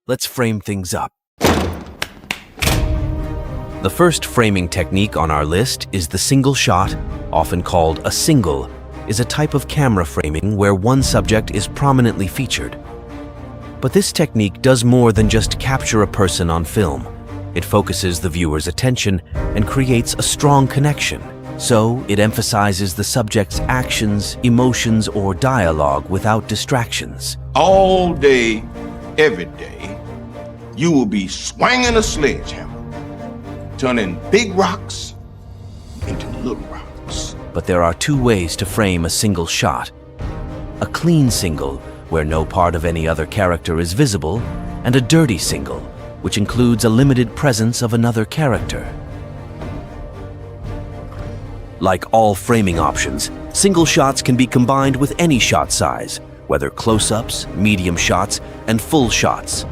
let's frame things up. The first framing technique on our list is the single shot, often called a single, is a type of camera framing where one subject is prominently featured. But this technique does more than just capture a person on film. It focuses the viewer's attention and creates a strong connection. So, it emphasizes the subject's actions, emotions, or dialogue without distractions. All day, every day, you will be swinging a sledgehammer, turning big rocks into little rocks. But there are two ways to frame a single shot. A clean single, where no part of any other character is visible, and a dirty single, which includes a limited presence of another character. Like all framing options, single shots can be combined with any shot size, whether close-ups, medium shots, and full shots.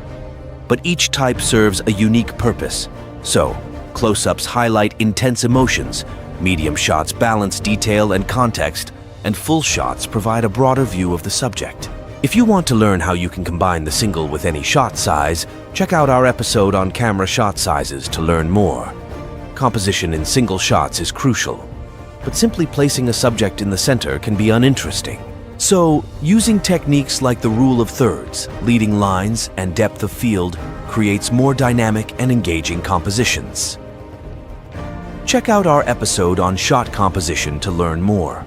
But each type serves a unique purpose. So, close-ups highlight intense emotions, medium shots balance detail and context, and full shots provide a broader view of the subject. If you want to learn how you can combine the single with any shot size, check out our episode on camera shot sizes to learn more. Composition in single shots is crucial, but simply placing a subject in the center can be uninteresting. So, using techniques like the rule of thirds, leading lines, and depth of field creates more dynamic and engaging compositions. Check out our episode on shot composition to learn more.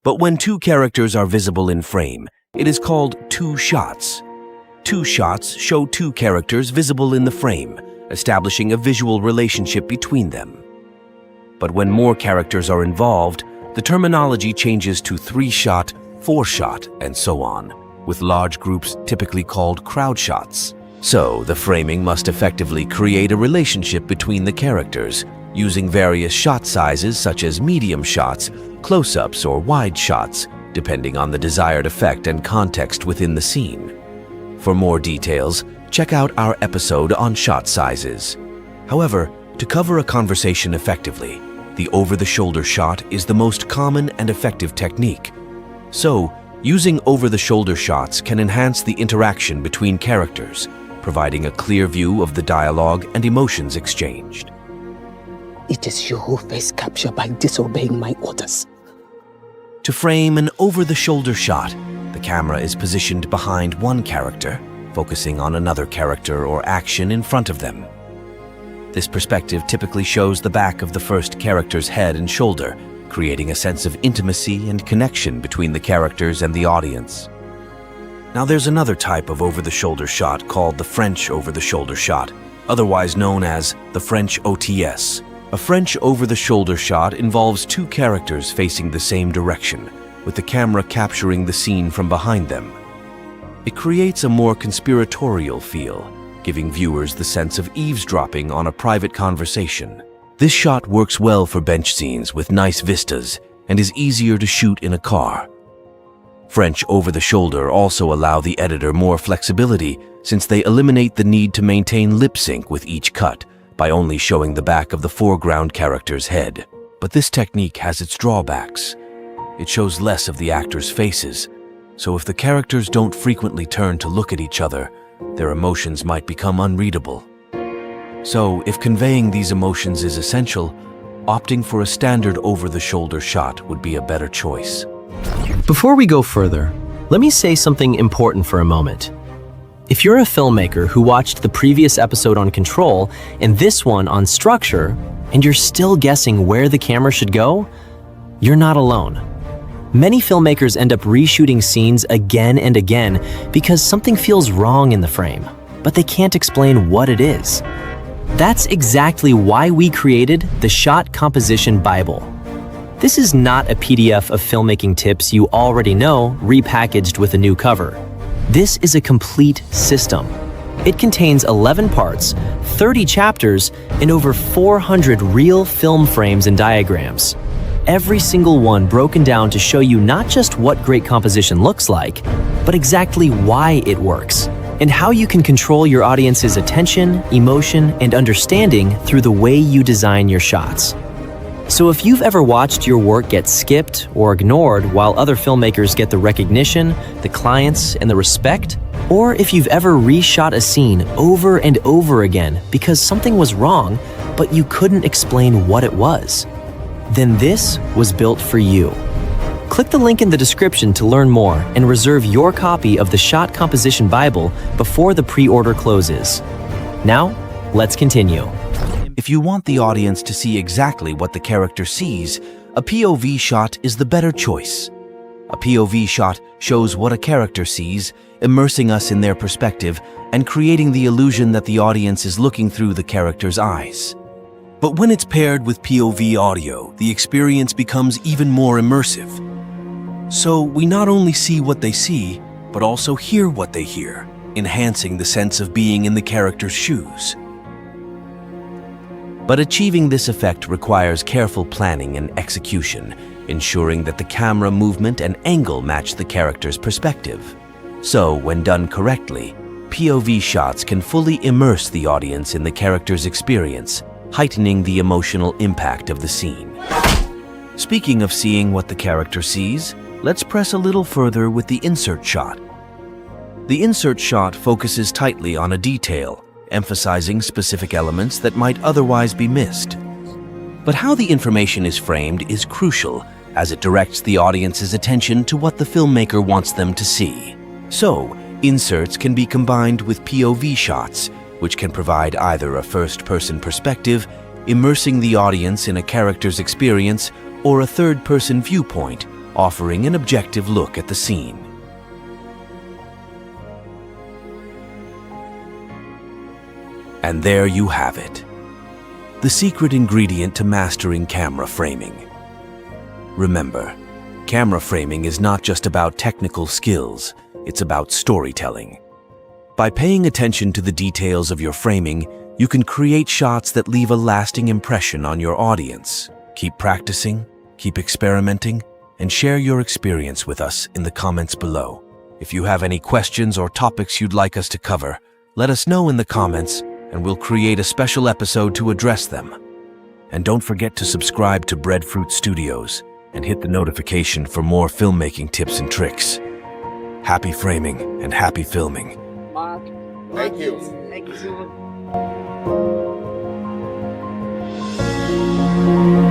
But when two characters are visible in frame, it is called two shots. Two shots show two characters visible in the frame, establishing a visual relationship between them. But when more characters are involved, the terminology changes to three-shot, four-shot, and so on, with large groups typically called crowd shots. So, the framing must effectively create a relationship between the characters, using various shot sizes such as medium shots, close-ups, or wide shots, depending on the desired effect and context within the scene. For more details, check out our episode on shot sizes. However, to cover a conversation effectively, the over-the-shoulder shot is the most common and effective technique. So, using over-the-shoulder shots can enhance the interaction between characters, providing a clear view of the dialogue and emotions exchanged. It is you who face capture by disobeying my orders. To frame an over-the-shoulder shot, the camera is positioned behind one character, focusing on another character or action in front of them. This perspective typically shows the back of the first character's head and shoulder, creating a sense of intimacy and connection between the characters and the audience. Now there's another type of over-the-shoulder shot called the French over-the-shoulder shot, otherwise known as the French OTS. A French over-the-shoulder shot involves two characters facing the same direction, with the camera capturing the scene from behind them. It creates a more conspiratorial feel, giving viewers the sense of eavesdropping on a private conversation. This shot works well for bench scenes with nice vistas and is easier to shoot in a car. French over-the-shoulder also allow the editor more flexibility since they eliminate the need to maintain lip sync with each cut by only showing the back of the foreground character's head. But this technique has its drawbacks. It shows less of the actors' faces, so if the characters don't frequently turn to look at each other, their emotions might become unreadable. So, if conveying these emotions is essential, opting for a standard over-the-shoulder shot would be a better choice. Before we go further, let me say something important for a moment. If you're a filmmaker who watched the previous episode on control and this one on structure, and you're still guessing where the camera should go, you're not alone. Many filmmakers end up reshooting scenes again and again because something feels wrong in the frame, but they can't explain what it is. That's exactly why we created the Shot Composition Bible. This is not a PDF of filmmaking tips you already know, repackaged with a new cover. This is a complete system. It contains 11 parts, 30 chapters, and over 400 real film frames and diagrams. Every single one broken down to show you not just what great composition looks like, but exactly why it works, and how you can control your audience's attention, emotion, and understanding through the way you design your shots. So if you've ever watched your work get skipped or ignored while other filmmakers get the recognition, the clients, and the respect, Or if you've ever reshot a scene over and over again because something was wrong, but you couldn't explain what it was, then this was built for you. Click the link in the description to learn more and reserve your copy of the Shot Composition Bible before the pre-order closes. Now, let's continue. If you want the audience to see exactly what the character sees, a POV shot is the better choice. A POV shot shows what a character sees, immersing us in their perspective and creating the illusion that the audience is looking through the character's eyes. But when it's paired with POV audio, the experience becomes even more immersive. So we not only see what they see, but also hear what they hear, enhancing the sense of being in the character's shoes. But achieving this effect requires careful planning and execution, ensuring that the camera movement and angle match the character's perspective. So, when done correctly, POV shots can fully immerse the audience in the character's experience, heightening the emotional impact of the scene. Speaking of seeing what the character sees, let's press a little further with the insert shot. The insert shot focuses tightly on a detail, emphasizing specific elements that might otherwise be missed. But how the information is framed is crucial, as it directs the audience's attention to what the filmmaker wants them to see. So, inserts can be combined with POV shots, which can provide either a first-person perspective, immersing the audience in a character's experience, or a third-person viewpoint, offering an objective look at the scene. And there you have it, the secret ingredient to mastering camera framing. Remember, camera framing is not just about technical skills, it's about storytelling. By paying attention to the details of your framing, you can create shots that leave a lasting impression on your audience. Keep practicing, keep experimenting, and share your experience with us in the comments below. If you have any questions or topics you'd like us to cover, let us know in the comments, and we'll create a special episode to address them. And don't forget to subscribe to Breadfruit Studios and hit the notification for more filmmaking tips and tricks. Happy framing and happy filming. Mark. Thank you. Thank you.